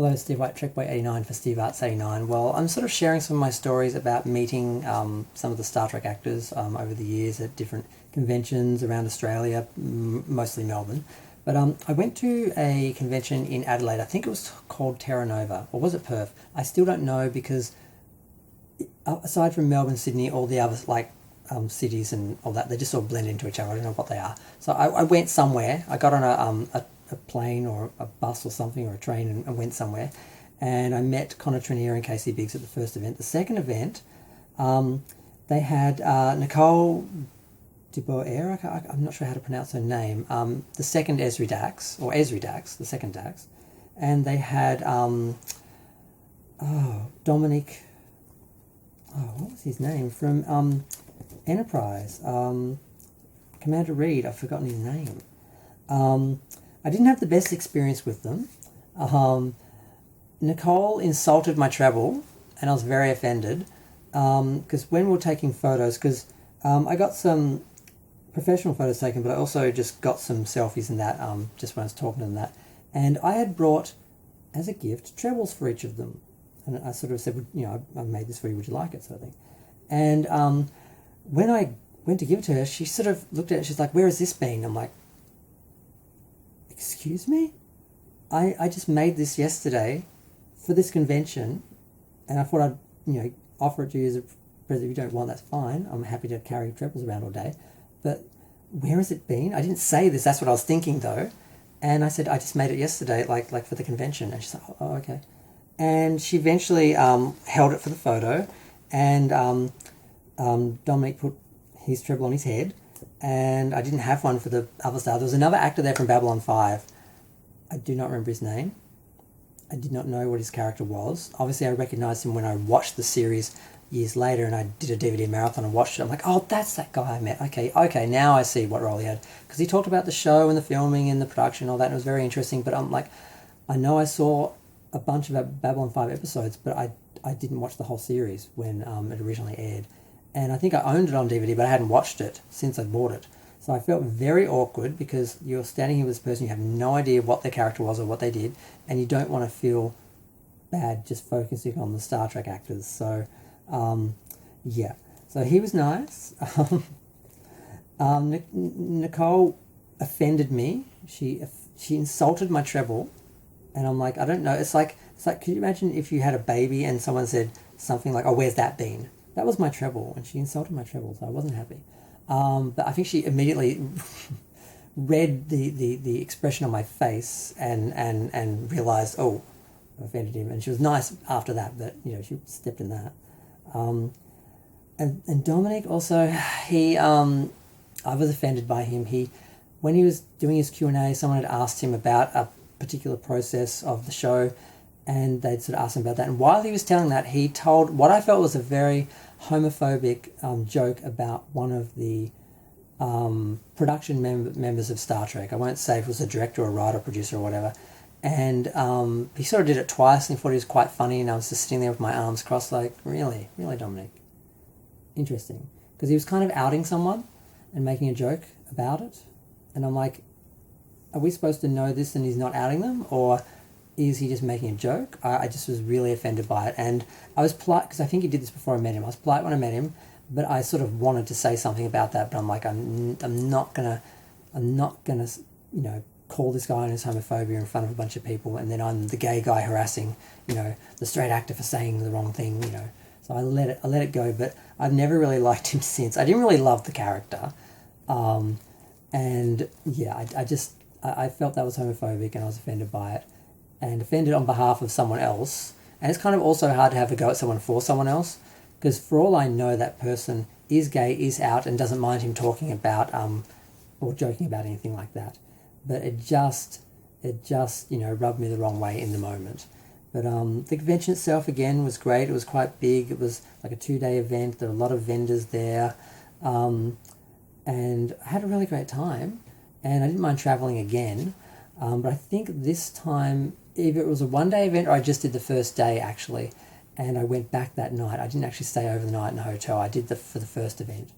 Hello, Steve White, TrekBoy89 for Steve Arts 89. Well, I'm sort of sharing some of my stories about meeting some of the Star Trek actors over the years at different conventions around Australia, mostly Melbourne. But I went to a convention in Adelaide. I think it was called Terra Nova, or was it Perth? I still don't know because aside from Melbourne, Sydney, all the other cities and all that, they just all blend into each other. I don't know what they are. So I went somewhere. I got on a plane or a bus or something or a train and went somewhere, and I met Connor Trinier and Casey Biggs at the first event. The second event, they had Nicole Deboer, I'm not sure how to pronounce her name, the second Esri Dax, the second Dax, and they had Dominic, what was his name, from Enterprise, Commander Reed. I've forgotten his name. I didn't have the best experience with them. Nicole insulted my Tribble, and I was very offended, because when we were taking photos, because I got some professional photos taken, but I also just got some selfies and that, just when I was talking to them that, and I had brought, as a gift, trebles for each of them, and I sort of said, you know, I made this for you, would you like it, sort of thing. And when I went to give it to her, she sort of looked at it, she's like, where has this been? I'm like, excuse me? I just made this yesterday for this convention, and I thought I'd, offer it to you as a present. If you don't want, that's fine. I'm happy to carry trebles around all day. But where has it been? I didn't say this. That's what I was thinking, though. And I said, I just made it yesterday, like for the convention. And she's like, oh, okay. And she eventually held it for the photo, and Dominic put his treble on his head, and I didn't have one for the other star. There was another actor there from Babylon 5. I do not remember his name. I did not know what his character was. Obviously, I recognised him when I watched the series years later, and I did a DVD marathon and watched it. I'm like, oh, that's that guy I met. Okay, now I see what role he had. Because he talked about the show and the filming and the production and all that, and it was very interesting. But I'm like, I know I saw a bunch of Babylon 5 episodes, but I didn't watch the whole series when it originally aired. And I think I owned it on DVD, but I hadn't watched it since I bought it. So I felt very awkward because you're standing here with this person, you have no idea what their character was or what they did, and you don't want to feel bad just focusing on the Star Trek actors. So, yeah. So he was nice. Nicole offended me. She insulted my treble, and I'm like, I don't know. It's like, could you imagine if you had a baby and someone said something like, oh, where's that been? That was my treble, and she insulted my treble, so I wasn't happy. But I think she immediately read the expression on my face and realised, oh, I offended him. And she was nice after that, but, she stepped in that. And Dominic also, I was offended by him. When he was doing his Q&A, someone had asked him about a particular process of the show, and they'd sort of asked him about that. And while he was telling that, he told what I felt was a very homophobic joke about one of the production members of Star Trek. I won't say if it was a director or a writer, producer or whatever. And he sort of did it twice, and he thought he was quite funny, and I was just sitting there with my arms crossed like, really, Dominic? Interesting. Because he was kind of outing someone and making a joke about it. And I'm like, are we supposed to know this and he's not outing them? Or is he just making a joke? I just was really offended by it. And I was polite, because I think he did this before I met him. I was polite when I met him, but I sort of wanted to say something about that. But I'm like, I'm not gonna, call this guy on his homophobia in front of a bunch of people, and then I'm the gay guy harassing, the straight actor for saying the wrong thing, So I let it go. But I've never really liked him since. I didn't really love the character, and yeah, I felt that was homophobic, and I was offended by it. And offended on behalf of someone else. And it's kind of also hard to have a go at someone for someone else, because for all I know, that person is gay, is out, and doesn't mind him talking about or joking about anything like that. But it just rubbed me the wrong way in the moment. But the convention itself, again, was great. It was quite big. It was like a 2-day event. There were a lot of vendors there. And I had a really great time. And I didn't mind traveling again. But I think this time, either it was a 1-day event or I just did the first day, actually. And I went back that night. I didn't actually stay over the night in a hotel. I did for the first event.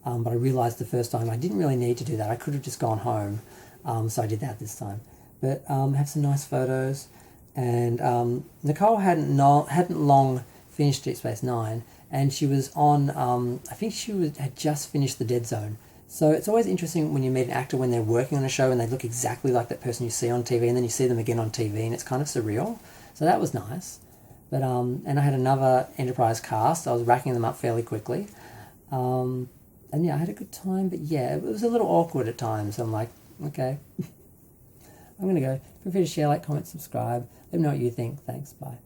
But I realised the first time I didn't really need to do that. I could have just gone home. So I did that this time. But have some nice photos. and Nicole hadn't long finished Deep Space Nine, and she was on. I think had just finished The Dead Zone. So it's always interesting when you meet an actor when they're working on a show and they look exactly like that person you see on TV, and then you see them again on TV, and it's kind of surreal. So that was nice. But and I had another Enterprise cast. I was racking them up fairly quickly. And yeah, I had a good time, but yeah, it was a little awkward at times. I'm like, okay, I'm going to go. Feel free to share, like, comment, subscribe. Let me know what you think. Thanks, bye.